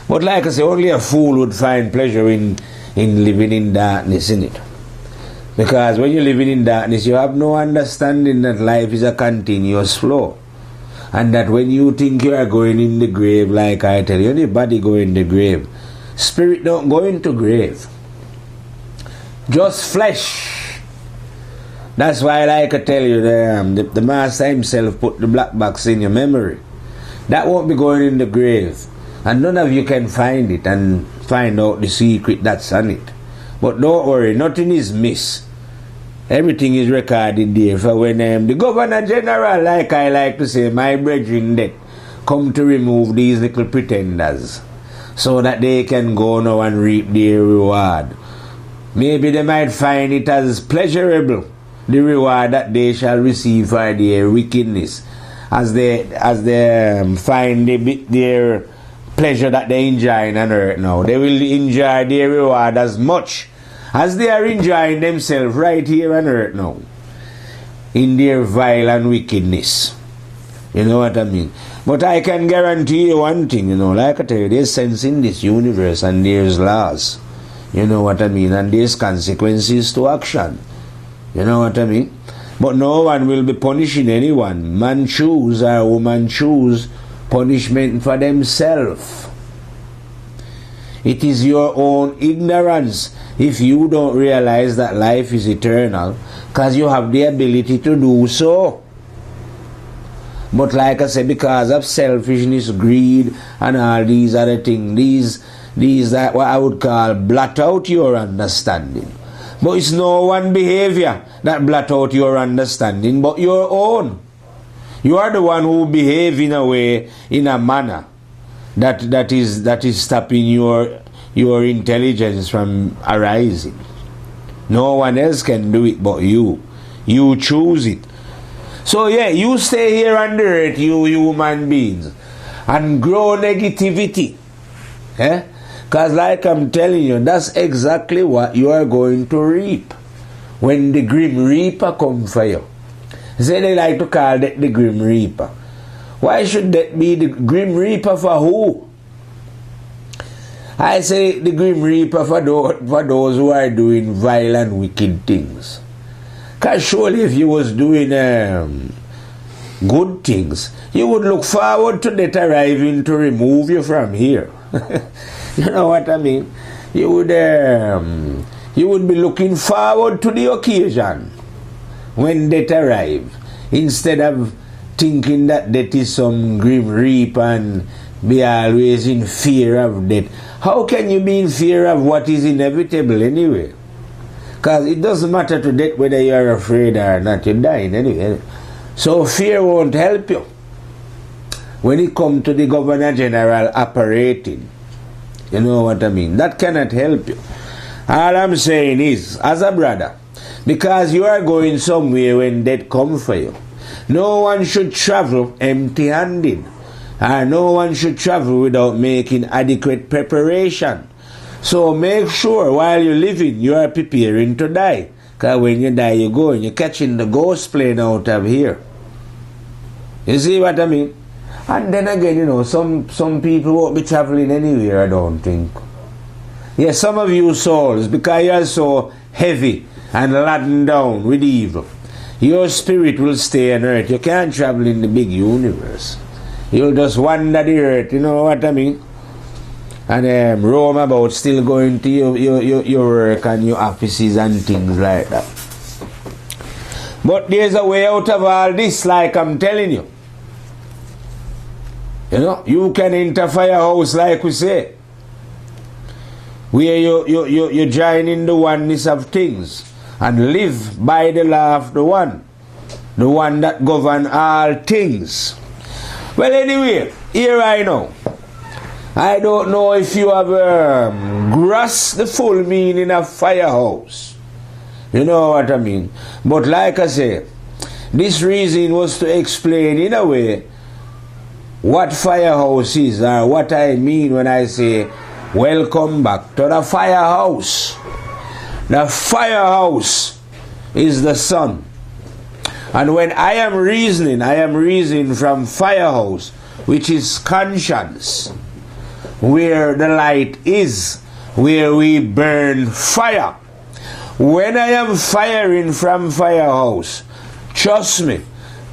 But like I say, only a fool would find pleasure in living in darkness, innit? Because when you're living in darkness, you have no understanding that life is a continuous flow. And that when you think you are going in the grave, like I tell you, the body go in the grave. Spirit don't go into grave. Just flesh. That's why I like to tell you, the Master himself put the black box in your memory. That won't be going in the grave. And none of you can find it and find out the secret that's on it. But don't worry, nothing is missed. Everything is recorded there for when the Governor General, like I like to say, my brethren that come to remove these little pretenders so that they can go now and reap their reward. Maybe they might find it as pleasurable, the reward that they shall receive for their wickedness, as they find their pleasure that they enjoy on earth now. They will enjoy their reward as much as they are enjoying themselves right here on earth now, in their vile and wickedness. You know what I mean? But I can guarantee you one thing, like I tell you, there's sense in this universe and there's laws. You know what I mean? And there's consequences to action. You know what I mean? But no one will be punishing anyone. Man choose or woman choose punishment for themselves. It is your own ignorance if you don't realize that life is eternal, because you have the ability to do so. But like I said, because of selfishness, greed, and all these other things, these are what I would call blot out your understanding. But it's no one behavior that blot out your understanding, but your own. You are the one who behave in a way, in a manner that is stopping your intelligence from arising. No one else can do it but you. You choose it. So yeah, you stay here on the earth, you human beings, and grow negativity. Because like I'm telling you, that's exactly what you are going to reap when the Grim Reaper comes for you. Say they like to call that the Grim Reaper. Why should that be the Grim Reaper for who? I say the Grim Reaper for those who are doing vile and wicked things. Because surely if you was doing good things, you would look forward to that arriving to remove you from here. You know what I mean? You would be looking forward to the occasion when death arrive, instead of thinking that death is some grim reaper and be always in fear of death. How can you be in fear of what is inevitable anyway? Because it doesn't matter to death whether you are afraid or not, you're dying anyway. So fear won't help you when it comes to the Governor General operating. You know what I mean? That cannot help you. All I'm saying is, as a brother, because you are going somewhere when death comes for you, no one should travel empty-handed, and no one should travel without making adequate preparation. So make sure while you're living, you are preparing to die. Because when you die, you're going. You're catching the ghost plane out of here. You see what I mean? And then again, you know, some people won't be traveling anywhere, I don't think. Yes, some of you souls, because you are so heavy and laden down with evil, your spirit will stay on earth. You can't travel in the big universe. You'll just wander the earth, you know what I mean? And roam about, still going to your work and your offices and things like that. But there's a way out of all this, like I'm telling you. You know, you can enter Firehouse, like we say, where you join in the oneness of things and live by the law of the one that governs all things. Well, anyway, here I know. I don't know if you have grasped the full meaning of Firehouse. You know what I mean? But like I say, this reason was to explain in a way what Firehouse is, or what I mean when I say welcome back to the Firehouse. The Firehouse is the sun. And when I am reasoning from Firehouse, which is conscience, where the light is, where we burn fire. When I am firing from Firehouse, trust me,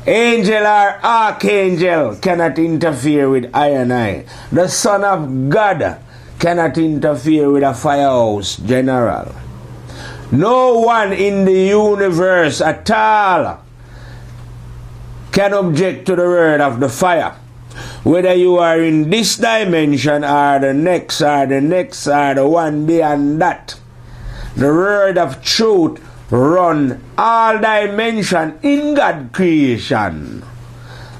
angel or archangel cannot interfere with I and I. The Son of God cannot interfere with a Firehouse general. No one in the universe at all can object to the word of the fire. Whether you are in this dimension or the next or the one beyond that, the word of truth run all dimension in God creation.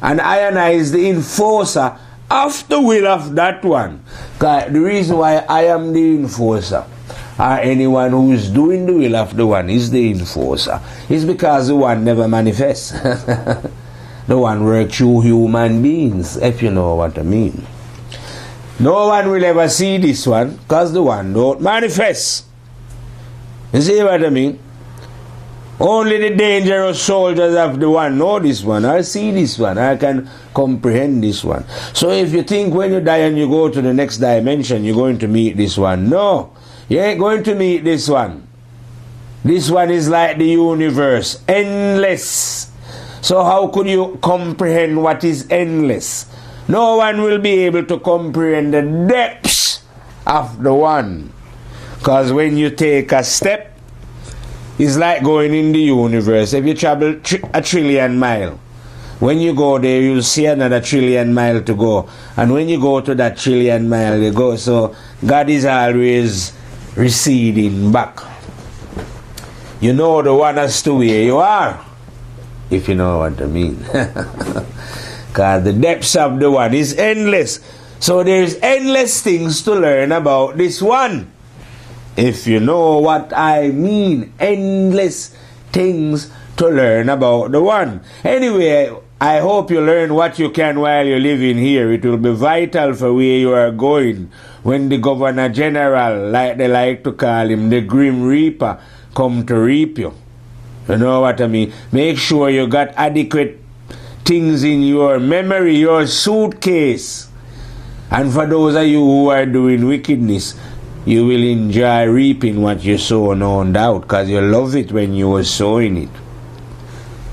And I is the enforcer of the will of that one. The reason why I am the enforcer, or anyone who is doing the will of the one is the enforcer, is because the one never manifests. The one works through human beings, if you know what I mean. No one will ever see this one, because the one don't manifest. You see what I mean? Only the dangerous soldiers of the one know this one. I see this one. I can comprehend this one. So if you think when you die and you go to the next dimension, you're going to meet this one. No, you ain't going to meet this one. This one is like the universe, endless. So how could you comprehend what is endless? No one will be able to comprehend the depths of the one. Because when you take a step, it's like going in the universe. If you travel a trillion miles, when you go there, you'll see another trillion miles to go. And when you go to that trillion mile, you go. So God is always receding back. You know the one as to where you are, if you know what I mean. Because the depths of the one is endless. So there's endless things to learn about this one. If you know what I mean, endless things to learn about the one. Anyway, I hope you learn what you can while you're living here. It will be vital for where you are going when the Governor General, like they like to call him, the Grim Reaper, come to reap you. You know what I mean? Make sure you got adequate things in your memory, your suitcase. And for those of you who are doing wickedness, you will enjoy reaping what you sow, no doubt, because you love it when you were sowing it.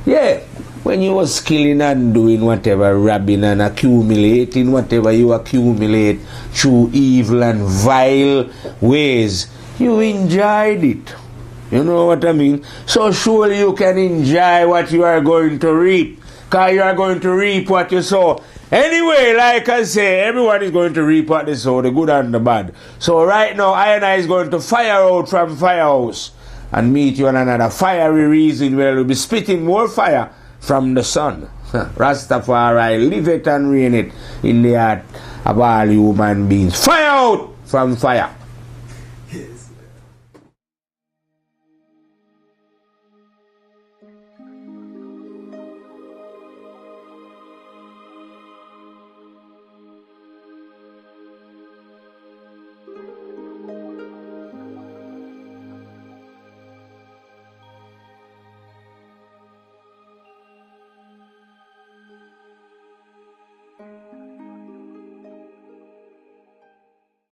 Yeah, when you was killing and doing whatever, robbing and accumulating whatever you accumulate through evil and vile ways, you enjoyed it. You know what I mean? So surely you can enjoy what you are going to reap, because you are going to reap what you sow. Anyway, like I say, everyone is going to reap what they sow, the good and the bad. So right now, I is going to fire out from Firehouse and meet you on another fiery reason where we'll be spitting more fire from the sun. Rastafari, live it and reign it in the heart of all human beings. Fire out from fire.